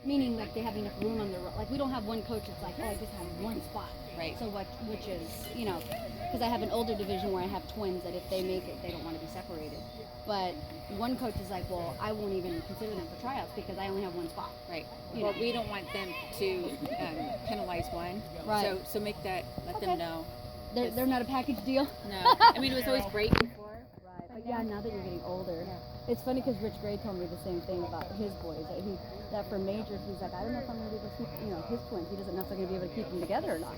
Meaning like they have enough room on their like we don't have one coach that's like, oh, I just have one spot. Right. So which is, because I have an older division where I have twins that if they make it, they don't want to be separated. But one coach is like, well, I won't even consider them for tryouts because I only have one spot. Right. Well, we don't want them to penalize one. Right. So let them know. They're not a package deal. No. I mean, it was always great before. Right. But yeah, now that you're getting older, it's funny because Rich Gray told me the same thing about his boys. That for majors, he's like, I don't know if I'm going to be able to keep, his twins. He doesn't know if they're going to be able to keep them together or not.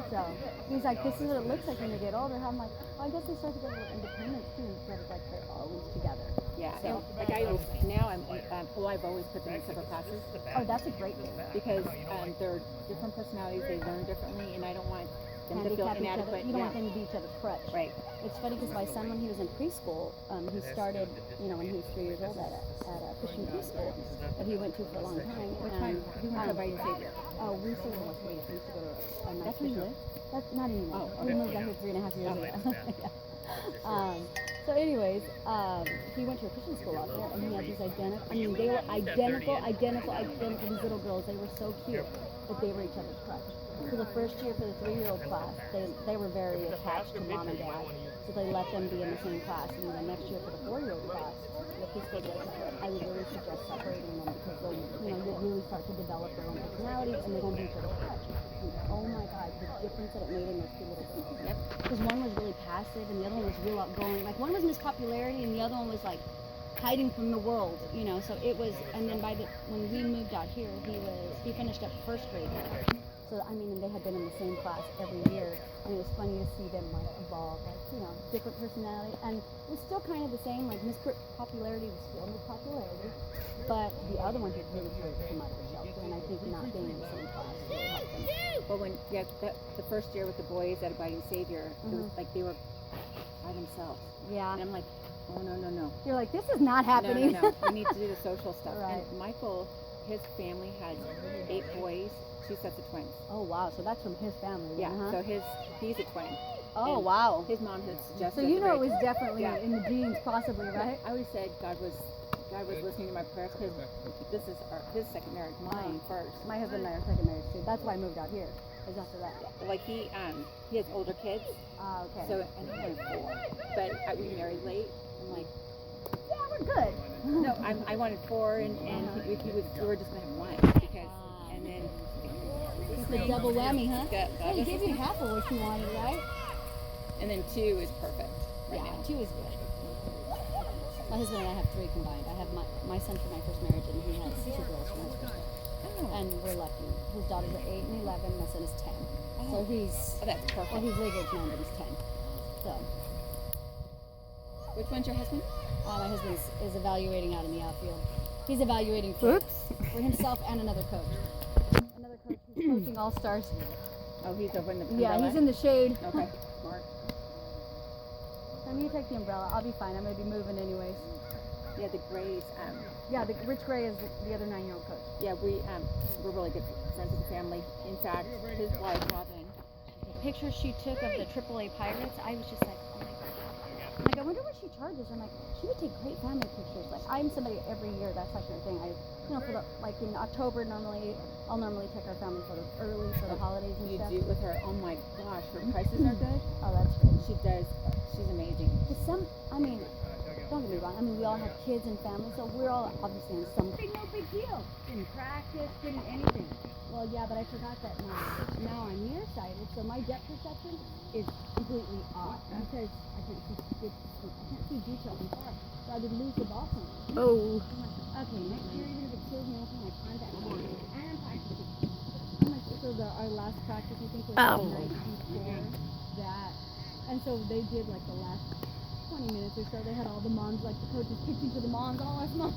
So he's like, this is what it looks like when they get older. I'm like, well, I guess they start to get a little independence too, instead of like they're always together. Yeah. So I've always put them in separate classes. Oh, that's a great thing. Because they're different personalities, they learn differently, and I don't want them to feel inadequate. You don't want them to be each other's crutch. Right. It's funny because my son, when he was in preschool, he started, when he was 3 years old at a Christian preschool that he went to for a long time. Which one? He went to Abiding Savior. Oh, we stayed in West Vegas. We used to go to a nice That's where you live? That's not anymore. Oh, We moved out here 3.5 years ago. So anyways, he went to a Christian school out there, and he had these they were identical, these little girls. They were so cute, but they were each other's crutch. So the first year for the 3-year-old class, they were very attached to mom and dad, so they let them be in the same class. And then the next year for the 4-year-old class, the preschool director, I would really suggest separating them because you'll really start to develop their own personalities, and they're going to be each other's crutch. And oh my God, the difference that it made in those two little girls. Yep. Because one was really passive, and the other one was real outgoing. Like one was Miss Popularity, and the other one was like hiding from the world, So it was, and then when we moved out here, he finished up first grade. So and they had been in the same class every year, and it was funny to see them like evolve, different personality, and it was still kind of the same. Like Miss Popularity was still Miss Popularity, but the other one had really started to come out of the shelter, and I think not being in the same class really helped them. Well, the first year with the boys at Abiding Savior, it was like they were by themselves. Yeah. And I'm like, oh no. You're like, this is not happening. No. We need to do the social stuff. Right. And Michael, his family has 8 boys. 2 sets of twins. Oh wow, so that's from his family. Yeah, huh? so he's a twin. Oh and wow. His mom has just. So it was definitely in the genes, possibly, right? I always said God was listening to my prayers because this is his second marriage, mine first. My husband and I are second marriage too. That's why I moved out here. Is after that. Like he has older kids. Okay. So and he wanted 4, but we married late. I'm like, yeah, we're good. No, I wanted 4, and we were just gonna have 1 because and then. It's the double whammy, huh? Yeah, he gave you half of what you wanted, right? And then 2 is perfect. Right now. 2 is good. My husband and I have 3 combined. I have my son from my first marriage, and he has 2 girls from his first marriage. Oh. And we're lucky. His daughters are 8 and 11. My son is 10. So that's perfect. Well, he's legal age 9, but he's 10. So. Which one's your husband? My husband is evaluating out in the outfield. He's evaluating for himself and another coach. He's coaching All Stars. Oh, he's over in the umbrella? Yeah, he's in the shade. Okay, smart. Time you take the umbrella. I'll be fine. I'm going to be moving anyways. Yeah, the Grays. Rich Gray is the other 9-year-old coach. Yeah, we're really good friends with the family. In fact, his wife, Robin. The pictures she took of the AAA Pirates, I was just like, oh my God. I wonder what she charges. I'm like, she would take great family pictures. Like, I'm somebody every year, that's like my thing. In October, I'll normally take our family photos early for the holidays and stuff. You do with her? Oh my gosh, her prices are good. Oh, that's good. She does. She's amazing. Don't get me wrong. We all have kids and families, so we're all obviously on something. No big deal. Didn't practice, didn't anything. Well, yeah, but I forgot that now I'm nearsighted, so my depth perception is completely off because I can't see details from far. So I would lose the ball from me. Oh. Okay, next year, even if it kills me, I'll put my contact on and practice. Our last practice, I think, was the night before that. And so they did like the last 20 minutes or so. They had all the moms, like the coaches pitching to the moms. Oh, it's moms.